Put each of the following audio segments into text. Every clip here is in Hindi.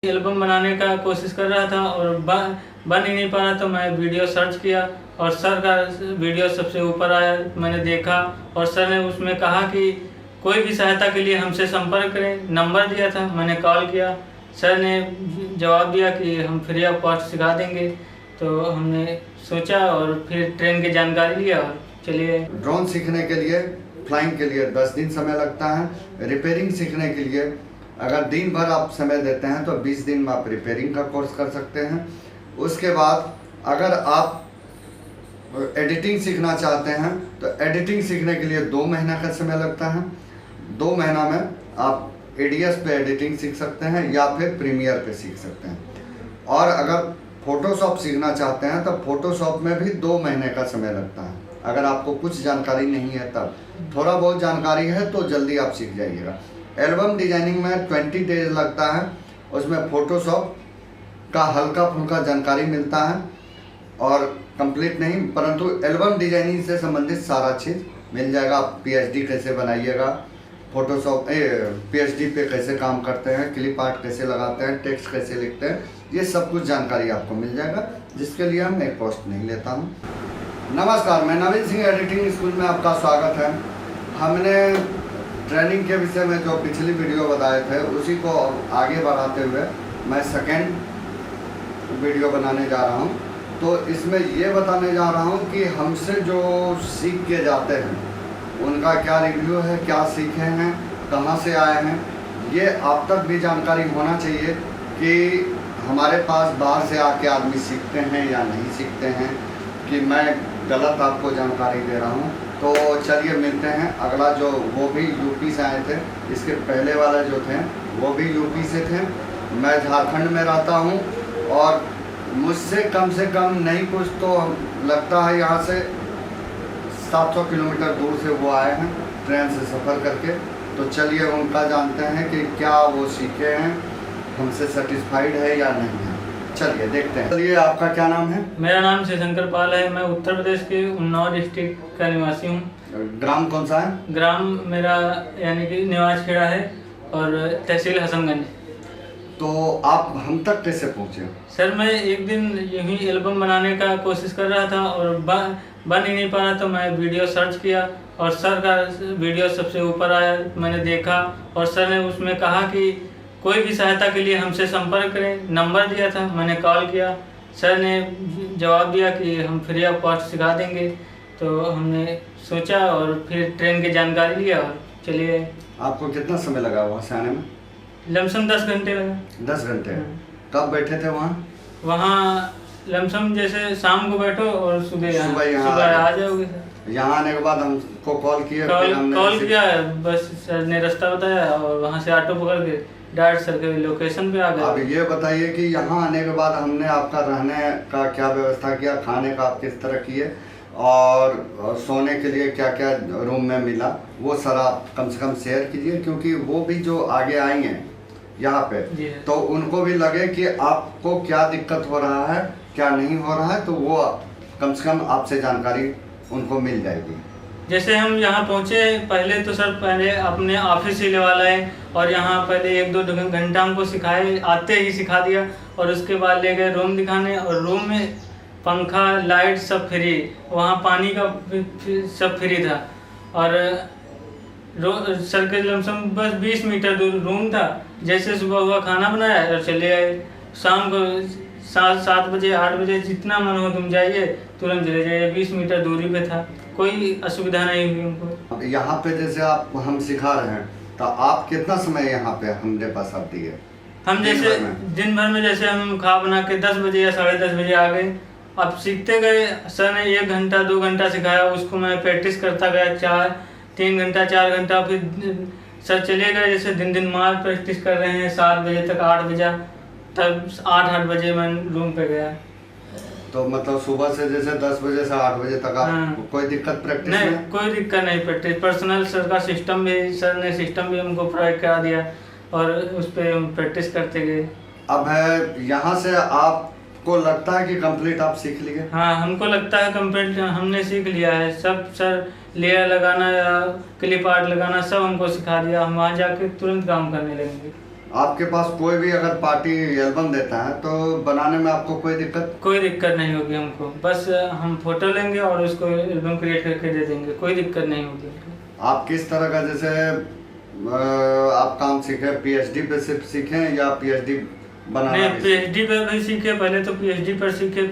एल्बम बनाने का कोशिश कर रहा था और बन ही नहीं पा रहा, तो मैं वीडियो सर्च किया और सर का वीडियो सबसे ऊपर आया। मैंने देखा और सर ने उसमें कहा कि कोई भी सहायता के लिए हमसे संपर्क करें। नंबर दिया था, मैंने कॉल किया। सर ने जवाब दिया कि हम फ्री ऑफ कॉस्ट सिखा देंगे। तो हमने सोचा और फिर ट्रेन की जानकारी लिया और चलिए। ड्रोन सीखने के लिए, फ्लाइंग के लिए 10 दिन समय लगता है। रिपेयरिंग सीखने के लिए अगर दिन भर आप समय देते हैं तो 20 दिन में आप रिपेयरिंग का कोर्स कर सकते हैं। उसके बाद अगर आप एडिटिंग सीखना चाहते हैं तो एडिटिंग सीखने के लिए 2 महीना का समय लगता है। 2 महीना में आप एडीएस पे एडिटिंग सीख सकते हैं या फिर प्रीमियर पे सीख सकते हैं। और अगर फोटोशॉप सीखना चाहते हैं तो फोटोशॉप में भी 2 महीने का समय लगता है। अगर आपको कुछ जानकारी नहीं है तब, थोड़ा बहुत जानकारी है तो जल्दी आप सीख जाइएगा। एल्बम डिजाइनिंग में 20 डेज लगता है। उसमें फोटोशॉप का हल्का फुल्का जानकारी मिलता है और कंप्लीट नहीं, परंतु एल्बम डिजाइनिंग से संबंधित सारा चीज़ मिल जाएगा। आप पीएचडी कैसे बनाइएगा, फोटोशॉप पीएचडी पे कैसे काम करते हैं, क्लिप आर्ट कैसे लगाते हैं, टेक्स्ट कैसे लिखते हैं, ये सब कुछ जानकारी आपको मिल जाएगा, जिसके लिए मैं कॉस्ट नहीं लेता हूँ। नमस्कार, मैं नवीन सिंह एडिटिंग स्कूल में आपका स्वागत है। हमने ट्रेनिंग के विषय में जो पिछली वीडियो बताए थे उसी को आगे बढ़ाते हुए मैं सेकेंड वीडियो बनाने जा रहा हूँ। तो इसमें ये बताने जा रहा हूँ कि हमसे जो सीख के जाते हैं उनका क्या रिव्यू है, क्या सीखे हैं, कहाँ से आए हैं, ये आप तक भी जानकारी होना चाहिए कि हमारे पास बाहर से आके आदमी सीखते हैं या नहीं सीखते हैं, कि मैं गलत आपको जानकारी दे रहा हूँ। तो चलिए मिलते हैं। अगला जो वो भी यूपी से आए थे, इसके पहले वाला जो थे वो भी यूपी से थे। मैं झारखंड में रहता हूँ और मुझसे कम से कम नहीं कुछ तो लगता है यहाँ से 700 किलोमीटर दूर से वो आए हैं ट्रेन से सफ़र करके। तो चलिए उनका जानते हैं कि क्या वो सीखे हैं, हमसे सेटिस्फाइड है या नहीं है। चलिए देखते हैं। चलिए, आपका क्या नाम है? मेरा नाम शिवशंकर पाल है। मैं उत्तर प्रदेश के उन्नाव डिस्ट्रिक्ट का निवासी हूँ। ग्राम कौन सा है? ग्राम मेरा यानी कि निवास खेड़ा है और तहसील हसनगंज। तो आप हम तक कैसे पहुँचे? सर, मैं एक दिन यही एल्बम बनाने का कोशिश कर रहा था और बन ही नहीं पा रहा, तो मैं वीडियो सर्च किया और सर का वीडियो सबसे ऊपर आया। मैंने देखा और सर ने उसमें कहा कि कोई भी सहायता के लिए हमसे संपर्क करें। नंबर दिया था, मैंने कॉल किया। सर ने जवाब दिया कि हम फ्री ऑफ कॉस्ट सिखा देंगे। तो हमने सोचा और फिर ट्रेन की जानकारी लिया और चलिए। आपको कितना समय लगा वहाँ से आने में? लमसम 10 घंटे लगा। 10 घंटे? कब बैठे थे वहाँ? वहाँ लमसम जैसे शाम को बैठो और सुबह आ जाओगे सर। यहाँ आने के बाद हमको कॉल किया? कॉल किया, बस सर ने रास्ता बताया और वहाँ से ऑटो पकड़ के डायरेक्ट सर के लोकेशन पे आ गए। अब ये बताइए कि यहाँ आने के बाद हमने आपका रहने का क्या व्यवस्था किया, खाने का आप किस तरह किए और सोने के लिए क्या क्या रूम में मिला, वो सर आप कम से कम शेयर कीजिए, क्योंकि वो भी जो आगे आएंगे यहाँ पे तो उनको भी लगे कि आपको क्या दिक्कत हो रहा है, क्या नहीं हो रहा है, तो वो कम से कम आपसे जानकारी उनको मिल जाएगी। जैसे हम यहाँ पहुँचे, पहले तो सर पहले अपने ऑफिस ही लेवा लाए और यहाँ पहले 1-2 घंटा हमको सिखाए, आते ही सिखा दिया। और उसके बाद ले गए रूम दिखाने और रूम में पंखा लाइट सब फ्री, वहाँ पानी का सब फ्री था। और सर के लमसम बस 20 मीटर दूर रूम था। जैसे सुबह हुआ खाना बनाया और चले आए। शाम को 7 बजे 8 बजे जितना मन हो तुम जाइए, तुरंत चले जाइए। 20 मीटर दूरी पे था, कोई असुविधा नहीं हुई हमको। यहाँ पे जैसे आप हम सिखा रहे हैं तो आप कितना समय यहाँ पे हमारे पास आती है? हम जैसे दिन भर में जैसे हम खा बना के 10 बजे या 10:30 बजे आ गए। अब सीखते गए। सर ने 1 घंटा 2 घंटा सिखाया, उसको मैं प्रैक्टिस करता गया। 3 घंटा 4 घंटा। फिर सर चले गए, जैसे दिन मार प्रैक्टिस कर रहे हैं 7 बजे तक 8 बजा, तब 8 बजे मैं रूम पे गया। तो मतलब सुबह से जैसे 10 बजे से 8 बजे तक आप कोई दिक्कत प्रैक्टिस नहीं? कोई दिक्कत नहीं। प्रैक्टिस पर्सनल सर का सिस्टम भी, सर ने सिस्टम भी हमको प्रोवाइड करा दिया और उस पर हम प्रैक्टिस करते गए। अब है यहाँ से आपको लगता है कि कंप्लीट आप सीख लिए? हाँ, हमको लगता है कंप्लीट हमने सीख लिया है सब। सर लेयर लगाना या क्लिप आर्ट लगाना सब हमको सिखा दिया। हम वहाँ जाके तुरंत काम करने लगेंगे। आपके पास कोई भी अगर पार्टी एल्बम देता है तो बनाने में आपको कोई दिक्कत? कोई दिक्कत नहीं होगी हमको, बस हम फोटो लेंगे और उसको एल्बम क्रिएट करके दे देंगे, कोई दिक्कत नहीं होगी हमको। आप किस तरह का, जैसे आप काम सीखे, पीएचडी पे सिर्फ सीखे या पीएचडी बनाना नहीं, भी पीएचडी पे भी सीखे, पहले तो पीएचडी पर सीखे,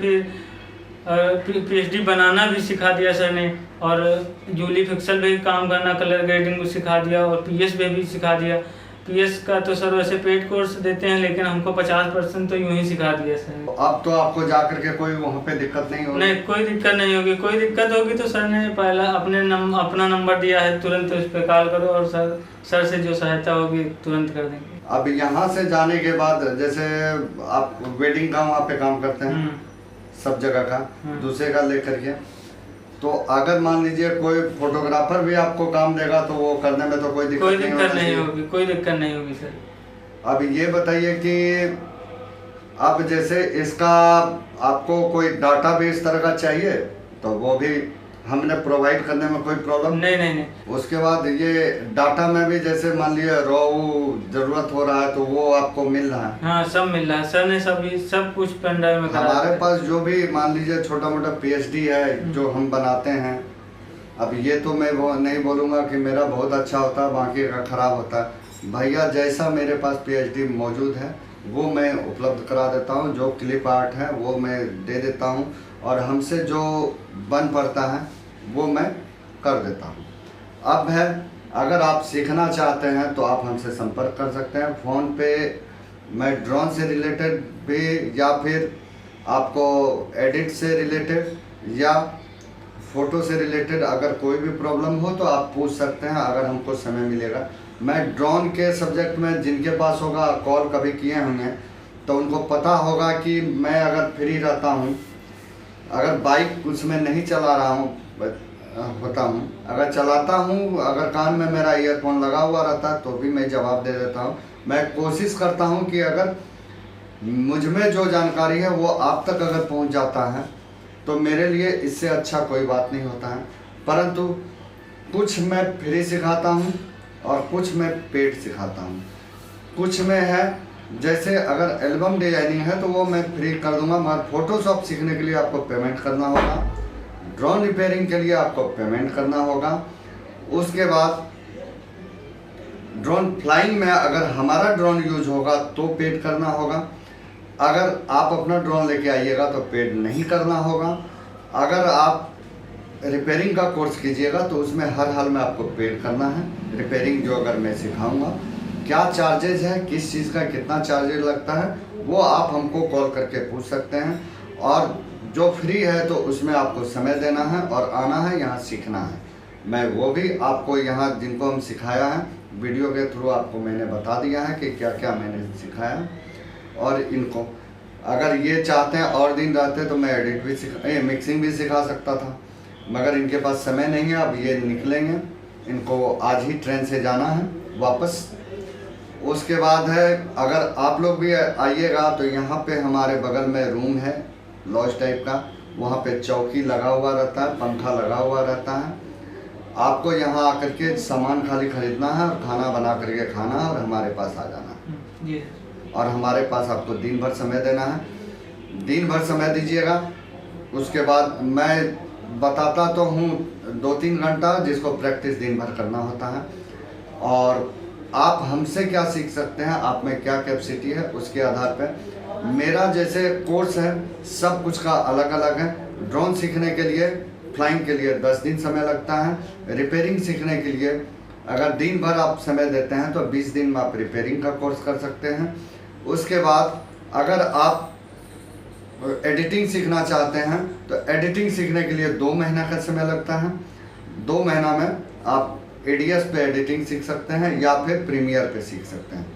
फिर पीएचडी बनाना भी सिखा दिया सर ने, और जूली फिक्सल पे भी काम करना, कलर ग्रेडिंग भी सिखा दिया, और पीएस पे भी सिखा दिया। पीएस का तो सर वैसे पेड कोर्स देते हैं, लेकिन हमको 50% तो यूं ही सिखा दिया सर। अब तो आपको जाकर के कोई वहाँ पे दिक्कत नहीं होगी? नहीं, कोई दिक्कत नहीं होगी। कोई दिक्कत होगी तो सर ने पहला अपना नंबर दिया है, तुरंत उस पर कॉल करो और सर से जो सहायता होगी तुरंत कर देंगे। अब यहाँ से जाने के बाद, जैसे आप वेडिंग का वहाँ पे काम करते हैं, सब जगह का दूसरे का लेकर के, तो अगर मान लीजिए कोई फोटोग्राफर भी आपको काम देगा तो वो करने में तो कोई दिक्कत नहीं होगी, कोई दिक्कत नहीं होगी सर। अब ये बताइए कि अब जैसे इसका आपको कोई डाटा भी इस तरह का चाहिए तो वो भी हमने प्रोवाइड करने में कोई प्रॉब्लम नहीं। उसके बाद ये डाटा में भी, जैसे मान लीजिए रॉ जरूरत हो रहा है तो वो आपको मिल रहा है? हाँ, सब मिल रहा है सर ने, सब कुछ पेन ड्राइव में हमारे पास जो भी मान लीजिए छोटा मोटा पीएचडी है जो हम बनाते हैं, अब ये तो मैं वो नहीं बोलूँगा कि मेरा बहुत अच्छा होता है बाकी का खराब होता है। भैया जैसा मेरे पास पीएचडी मौजूद है वो मैं उपलब्ध करा देता हूँ, जो क्लिप आर्ट है वो मैं दे देता हूँ, और हमसे जो बन पड़ता है वो मैं कर देता हूँ। अब है, अगर आप सीखना चाहते हैं तो आप हमसे संपर्क कर सकते हैं फ़ोन पे। मैं ड्रोन से रिलेटेड भी, या फिर आपको एडिट से रिलेटेड या फ़ोटो से रिलेटेड अगर कोई भी प्रॉब्लम हो तो आप पूछ सकते हैं, अगर हमको समय मिलेगा। मैं ड्रोन के सब्जेक्ट में जिनके पास होगा, कॉल कभी किए होंगे तो उनको पता होगा कि मैं अगर फ्री रहता हूँ, अगर बाइक उसमें नहीं चला रहा हूँ होता हूँ, अगर चलाता हूँ, अगर कान में मेरा ईयरफोन लगा हुआ रहता है तो भी मैं जवाब दे देता हूँ। मैं कोशिश करता हूँ कि अगर मुझ में जो जानकारी है वो आप तक अगर पहुँच जाता है तो मेरे लिए इससे अच्छा कोई बात नहीं होता है। परंतु कुछ मैं फ्री सिखाता हूँ और कुछ मैं पेड सिखाता हूँ। कुछ में है, जैसे अगर एल्बम डिजाइनिंग है तो वो मैं फ्री कर दूंगा, मगर फोटोशॉप सीखने के लिए आपको पेमेंट करना होगा, ड्रोन रिपेयरिंग के लिए आपको पेमेंट करना होगा। उसके बाद ड्रोन फ्लाइंग में अगर हमारा ड्रोन यूज होगा तो पेड करना होगा, अगर आप अपना ड्रोन लेके आइएगा तो पेड नहीं करना होगा। अगर आप रिपेयरिंग का कोर्स कीजिएगा तो उसमें हर हाल में आपको पेड करना है। रिपेयरिंग जो अगर मैं सिखाऊंगा, क्या चार्जेज है, किस चीज़ का कितना चार्जेज लगता है, वो आप हमको कॉल करके पूछ सकते हैं। और जो फ्री है तो उसमें आपको समय देना है और आना है, यहाँ सीखना है। मैं वो भी आपको यहाँ जिनको हम सिखाया है वीडियो के थ्रू आपको मैंने बता दिया है कि क्या क्या मैंने सिखाया। और इनको अगर ये चाहते हैं और दिन रहते तो मैं एडिट भी मिक्सिंग भी सिखा सकता था, मगर इनके पास समय नहीं है। अब ये निकलेंगे, इनको आज ही ट्रेन से जाना है वापस। उसके बाद है, अगर आप लोग भी आइएगा तो यहाँ पे हमारे बगल में रूम है लॉज टाइप का, वहाँ पे चौकी लगा हुआ रहता है, पंखा लगा हुआ रहता है। आपको यहाँ आकर के सामान खाली खरीदना है और खाना बना करके खाना है और हमारे पास आ जाना है। और हमारे पास आपको दिन भर समय देना है, दिन भर समय दीजिएगा। उसके बाद मैं बताता तो हूँ 2-3 घंटा, जिसको प्रैक्टिस दिन भर करना होता है। और आप हमसे क्या सीख सकते हैं, आप में क्या कैपेसिटी है, उसके आधार पर मेरा जैसे कोर्स है सब कुछ का अलग अलग है। ड्रोन सीखने के लिए, फ्लाइंग के लिए 10 दिन समय लगता है। रिपेयरिंग सीखने के लिए अगर दिन भर आप समय देते हैं तो 20 दिन में आप रिपेयरिंग का कोर्स कर सकते हैं। उसके बाद अगर आप एडिटिंग सीखना चाहते हैं तो एडिटिंग सीखने के लिए 2 महीना का समय लगता है। 2 महीना में आप एडीएस पे एडिटिंग सीख सकते हैं या फिर प्रीमियर पे सीख सकते हैं।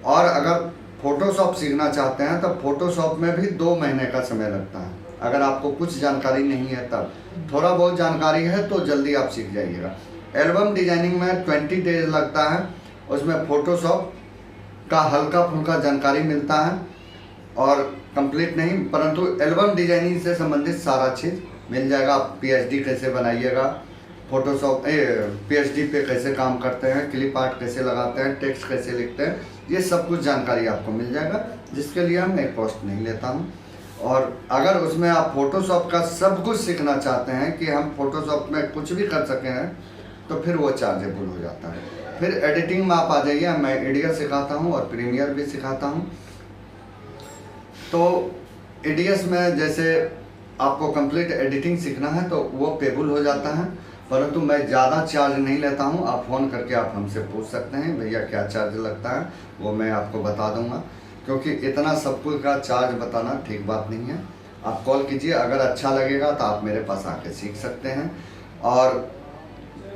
और अगर फोटोशॉप सीखना चाहते हैं तो फोटोशॉप में भी 2 महीने का समय लगता है। अगर आपको कुछ जानकारी नहीं है तब, थोड़ा बहुत जानकारी है तो जल्दी आप सीख जाइएगा। एल्बम डिजाइनिंग में 20 डेज लगता है, उसमें फोटोशॉप का हल्का फुल्का जानकारी मिलता है और कंप्लीट नहीं, परंतु एल्बम डिजाइनिंग से संबंधित सारा चीज़ मिल जाएगा। आप पीएचडी कैसे बनाइएगा, फोटोशॉप पीएचडी पे कैसे काम करते हैं, क्लिप आर्ट कैसे लगाते हैं, टेक्स्ट कैसे लिखते हैं, ये सब कुछ जानकारी आपको मिल जाएगा, जिसके लिए मैं कॉस्ट नहीं लेता हूँ। और अगर उसमें आप फोटोशॉप का सब कुछ सीखना चाहते हैं कि हम फोटोशॉप में कुछ भी कर सकें हैं, तो फिर वो चार्जेबल हो जाता है। फिर एडिटिंग में आप आ जाइए, मैं एडिया सिखाता हूँ और प्रीमियर भी सिखाता हूँ। तो एडीएस में जैसे आपको कंप्लीट एडिटिंग सीखना है तो वो पेबल हो जाता है, परंतु मैं ज़्यादा चार्ज नहीं लेता हूँ। आप फ़ोन करके आप हमसे पूछ सकते हैं भैया क्या चार्ज लगता है, वो मैं आपको बता दूँगा, क्योंकि इतना सब कुछ का चार्ज बताना ठीक बात नहीं है। आप कॉल कीजिए, अगर अच्छा लगेगा तो आप मेरे पास आके सीख सकते हैं, और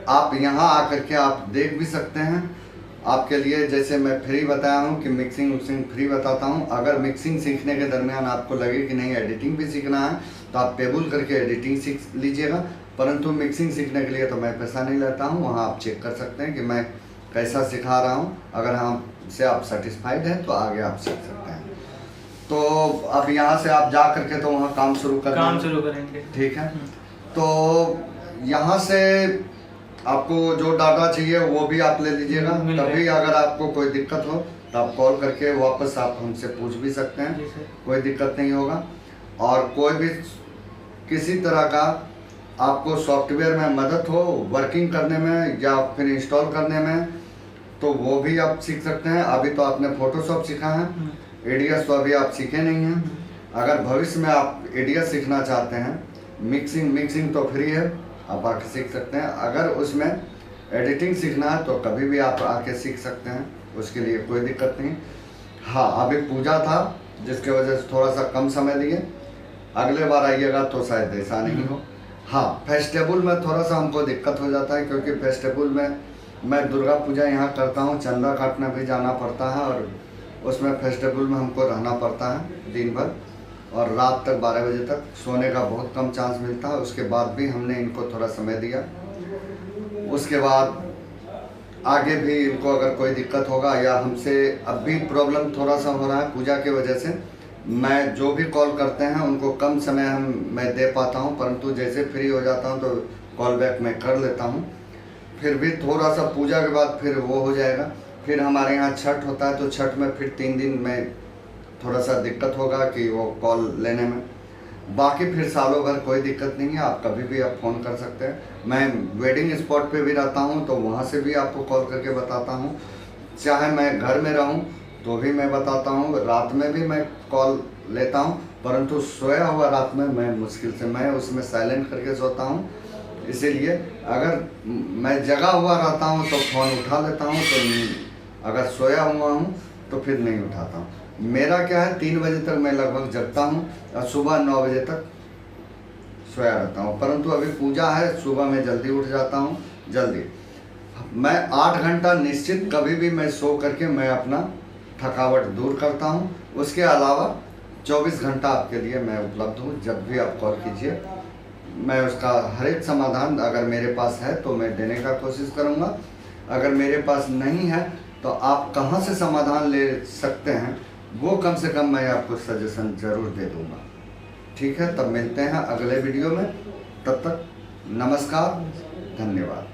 आप यहाँ आकर के आप देख भी सकते हैं। आपके लिए जैसे मैं फ्री बताया हूँ कि मिक्सिंग विक्सिंग फ्री बताता हूँ। अगर मिक्सिंग सीखने के दरमियान आपको लगे कि नहीं एडिटिंग भी सीखना है तो आप पेबल करके एडिटिंग सीख लीजिएगा, परंतु मिक्सिंग सीखने के लिए तो मैं पैसा नहीं लेता हूँ। वहाँ आप चेक कर सकते हैं कि मैं कैसा सिखा रहा हूँ। अगर हमसे आप सेटिस्फाइड हैं तो आगे आप सीख सकते हैं। तो अब यहाँ से आप जा करके तो वहाँ काम शुरू करेंगे, ठीक है। तो यहाँ से आपको जो डाटा चाहिए वो भी आप ले लीजिएगा। तभी अगर आपको कोई दिक्कत हो तो आप कॉल करके वापस आप हमसे पूछ भी सकते हैं, कोई दिक्कत नहीं होगा। और कोई भी किसी तरह का आपको सॉफ्टवेयर में मदद हो वर्किंग करने में या फिर इंस्टॉल करने में, तो वो भी आप सीख सकते हैं। अभी तो आपने फोटोशॉप सीखा है, एडीएस तो अभी आप सीखे नहीं हैं। अगर भविष्य में आप एडीएस सीखना चाहते हैं, मिक्सिंग तो फ्री है, आप आके सीख सकते हैं। अगर उसमें एडिटिंग सीखना है तो कभी भी आप आके सीख सकते हैं, उसके लिए कोई दिक्कत नहीं। हाँ, अभी पूजा था जिसकी वजह से थोड़ा सा कम समय लिए, अगले बार आइएगा तो शायद ऐसा नहीं हो। हाँ, फेस्टिवल में थोड़ा सा हमको दिक्कत हो जाता है, क्योंकि फेस्टिवल में मैं दुर्गा पूजा यहाँ करता हूँ, चंदा काटने भी जाना पड़ता है, और उसमें फेस्टिवल में हमको रहना पड़ता है दिन भर, और रात तक 12 बजे तक सोने का बहुत कम चांस मिलता है। उसके बाद भी हमने इनको थोड़ा समय दिया। उसके बाद आगे भी इनको अगर कोई दिक्कत होगा या हमसे अब भी प्रॉब्लम थोड़ा सा हो रहा है पूजा की वजह से, मैं जो भी कॉल करते हैं उनको कम समय मैं दे पाता हूं, परंतु जैसे फ्री हो जाता हूं तो कॉल बैक मैं कर लेता हूं। फिर भी थोड़ा सा पूजा के बाद फिर वो हो जाएगा। फिर हमारे यहाँ छठ होता है, तो छठ में फिर 3 दिन में थोड़ा सा दिक्कत होगा कि वो कॉल लेने में। बाकी फिर सालों भर कोई दिक्कत नहीं है, आप कभी भी आप फ़ोन कर सकते हैं। मैं वेडिंग स्पॉट पे भी रहता हूँ तो वहाँ से भी आपको कॉल करके बताता हूँ। चाहे मैं घर में रहूँ तो भी मैं बताता हूँ, रात में भी मैं कॉल लेता हूँ, परंतु सोया हुआ रात में मैं मुश्किल से, मैं उसमें साइलेंट करके सोता हूँ। इसीलिए अगर मैं जगा हुआ रहता हूँ तो फ़ोन उठा लेता हूँ, तो अगर सोया हुआ हूँ तो फिर नहीं उठाता हूँ। मेरा क्या है, 3 बजे तक मैं लगभग जगता हूँ और सुबह 9 बजे तक सोया रहता हूँ। परंतु अभी पूजा है, सुबह मैं जल्दी उठ जाता हूँ, जल्दी। मैं 8 घंटा निश्चित कभी भी मैं सो करके मैं अपना थकावट दूर करता हूँ। उसके अलावा 24 घंटा आपके लिए मैं उपलब्ध हूँ। जब भी आप कॉल कीजिए, मैं उसका हर एक समाधान अगर मेरे पास है तो मैं देने का कोशिश करूँगा। अगर मेरे पास नहीं है तो आप कहाँ से समाधान ले सकते हैं वो कम से कम मैं आपको सजेशन ज़रूर दे दूँगा। ठीक है, तब मिलते हैं अगले वीडियो में। तब तक नमस्कार, धन्यवाद।